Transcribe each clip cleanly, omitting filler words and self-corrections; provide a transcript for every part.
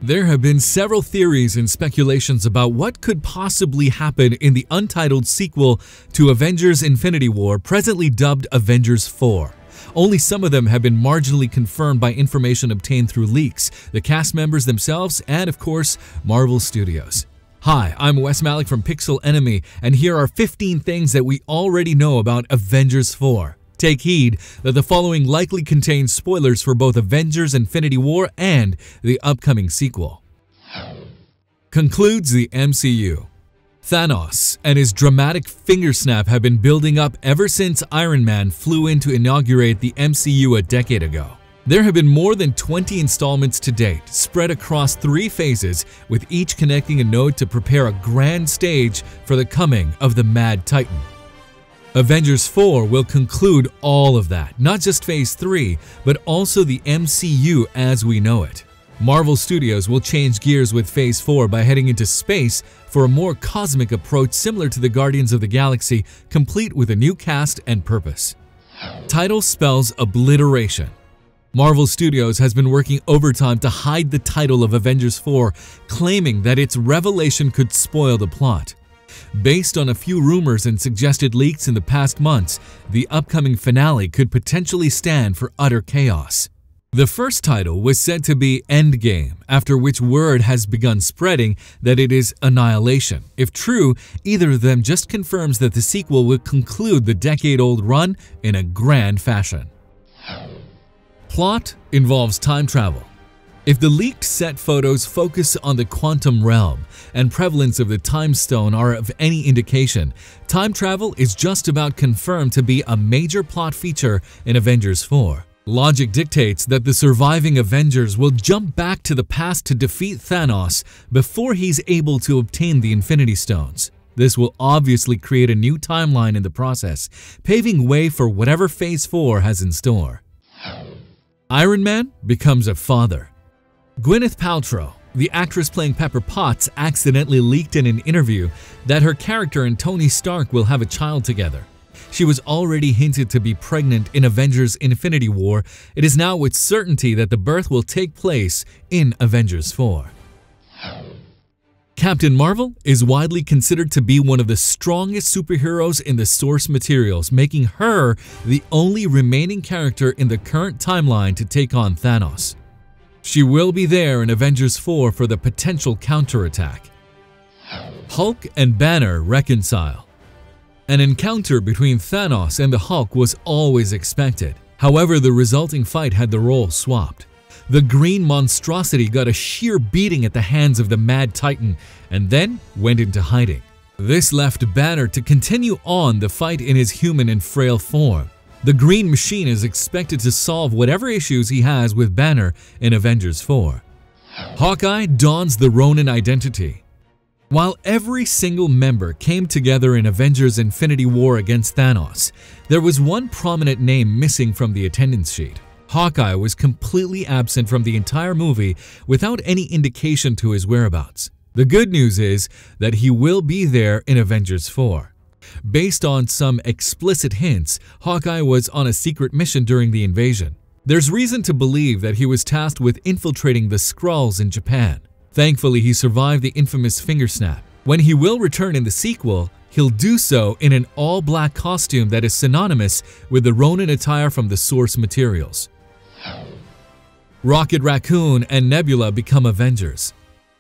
There have been several theories and speculations about what could possibly happen in the untitled sequel to Avengers Infinity War, presently dubbed Avengers 4. Only some of them have been marginally confirmed by information obtained through leaks, the cast members themselves, and of course, Marvel Studios. Hi, I'm Wes Malik from Pixel Enemy, and here are 15 things that we already know about Avengers 4. Take heed that the following likely contains spoilers for both Avengers Infinity War and the upcoming sequel. Concludes the MCU. Thanos and his dramatic finger snap have been building up ever since Iron Man flew in to inaugurate the MCU a decade ago. There have been more than 20 installments to date, spread across 3 phases, with each connecting a node to prepare a grand stage for the coming of the Mad Titan. Avengers 4 will conclude all of that, not just Phase 3, but also the MCU as we know it. Marvel Studios will change gears with Phase 4 by heading into space for a more cosmic approach similar to the Guardians of the Galaxy, complete with a new cast and purpose. Title spells obliteration. Marvel Studios has been working overtime to hide the title of Avengers 4, claiming that its revelation could spoil the plot. Based on a few rumors and suggested leaks in the past months, the upcoming finale could potentially stand for utter chaos. The first title was said to be Endgame, after which word has begun spreading that it is Annihilation. If true, either of them just confirms that the sequel will conclude the decade-old run in a grand fashion. Plot involves time travel. If the leaked set photos focus on the quantum realm and prevalence of the time stone are of any indication, time travel is just about confirmed to be a major plot feature in Avengers 4. Logic dictates that the surviving Avengers will jump back to the past to defeat Thanos before he's able to obtain the Infinity Stones. This will obviously create a new timeline in the process, paving way for whatever Phase 4 has in store. Iron Man becomes a father. Gwyneth Paltrow, the actress playing Pepper Potts, accidentally leaked in an interview that her character and Tony Stark will have a child together. She was already hinted to be pregnant in Avengers Infinity War. It is now with certainty that the birth will take place in Avengers 4. Captain Marvel is widely considered to be one of the strongest superheroes in the source materials, making her the only remaining character in the current timeline to take on Thanos. She will be there in Avengers 4 for the potential counterattack. Hulk and Banner reconcile. An encounter between Thanos and the Hulk was always expected. However, the resulting fight had the roles swapped. The green monstrosity got a sheer beating at the hands of the Mad Titan and then went into hiding. This left Banner to continue on the fight in his human and frail form. The Green Machine is expected to solve whatever issues he has with Banner in Avengers 4. Hawkeye dons the Ronin identity. While every single member came together in Avengers Infinity War against Thanos, there was one prominent name missing from the attendance sheet. Hawkeye was completely absent from the entire movie without any indication to his whereabouts. The good news is that he will be there in Avengers 4. Based on some explicit hints, Hawkeye was on a secret mission during the invasion. There's reason to believe that he was tasked with infiltrating the Skrulls in Japan. Thankfully, he survived the infamous finger snap. When he will return in the sequel, he'll do so in an all-black costume that is synonymous with the Ronin attire from the source materials. Rocket Raccoon and Nebula become Avengers.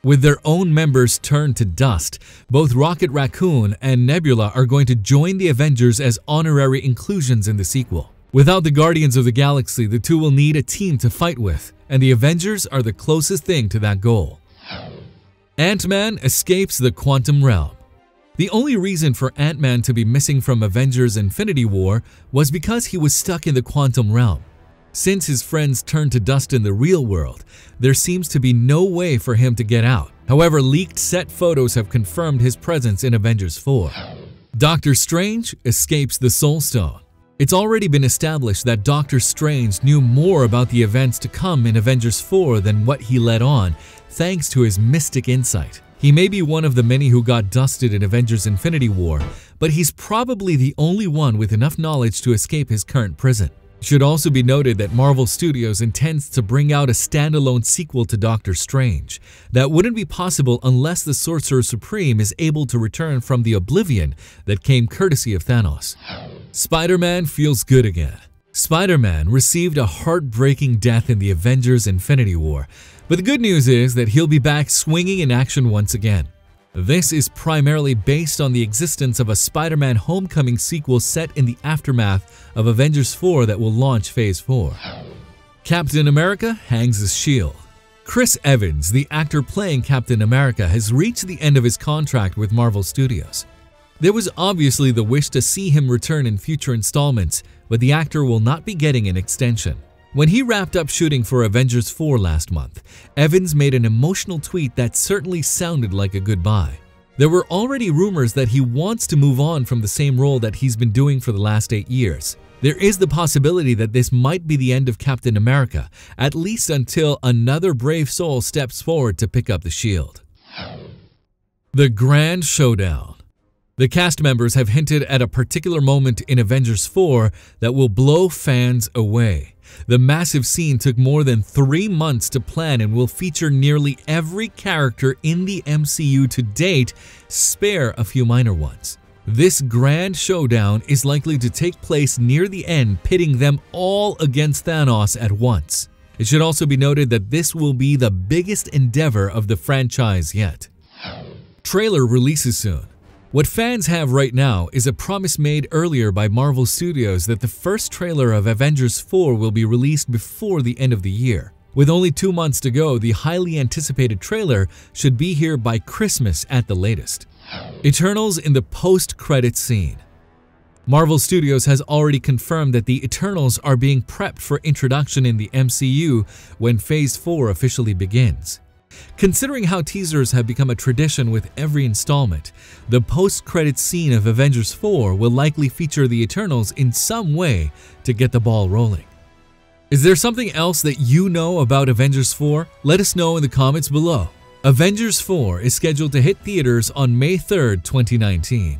With their own members turned to dust, both Rocket Raccoon and Nebula are going to join the Avengers as honorary inclusions in the sequel. Without the Guardians of the Galaxy, the two will need a team to fight with, and the Avengers are the closest thing to that goal. Ant-Man escapes the quantum realm. The only reason for Ant-Man to be missing from Avengers Infinity War was because he was stuck in the quantum realm. Since his friends turned to dust in the real world, there seems to be no way for him to get out. However, leaked set photos have confirmed his presence in Avengers 4. Doctor Strange escapes the Soul Stone. It's already been established that Doctor Strange knew more about the events to come in Avengers 4 than what he let on, thanks to his mystic insight. He may be one of the many who got dusted in Avengers Infinity War, but he's probably the only one with enough knowledge to escape his current prison. It should also be noted that Marvel Studios intends to bring out a standalone sequel to Doctor Strange. That wouldn't be possible unless the Sorcerer Supreme is able to return from the oblivion that came courtesy of Thanos. Spider-Man feels good again. Spider-Man received a heartbreaking death in the Avengers Infinity War, but the good news is that he'll be back swinging in action once again. This is primarily based on the existence of a Spider-Man Homecoming sequel set in the aftermath of Avengers 4 that will launch Phase 4. Captain America hangs his shield. Chris Evans, the actor playing Captain America, has reached the end of his contract with Marvel Studios. There was obviously the wish to see him return in future installments, but the actor will not be getting an extension. When he wrapped up shooting for Avengers 4 last month, Evans made an emotional tweet that certainly sounded like a goodbye. There were already rumors that he wants to move on from the same role that he's been doing for the last 8 years. There is the possibility that this might be the end of Captain America, at least until another brave soul steps forward to pick up the shield. The Grand Showdown. The cast members have hinted at a particular moment in Avengers 4 that will blow fans away. The massive scene took more than 3 months to plan and will feature nearly every character in the MCU to date, spare a few minor ones. This grand showdown is likely to take place near the end, pitting them all against Thanos at once. It should also be noted that this will be the biggest endeavor of the franchise yet. Trailer releases soon. What fans have right now is a promise made earlier by Marvel Studios that the first trailer of Avengers 4 will be released before the end of the year. With only 2 months to go, the highly anticipated trailer should be here by Christmas at the latest. Eternals in the post-credits scene. Marvel Studios has already confirmed that the Eternals are being prepped for introduction in the MCU when Phase 4 officially begins. Considering how teasers have become a tradition with every installment, the post-credits scene of Avengers 4 will likely feature the Eternals in some way to get the ball rolling. Is there something else that you know about Avengers 4? Let us know in the comments below. Avengers 4 is scheduled to hit theaters on May 3rd, 2019.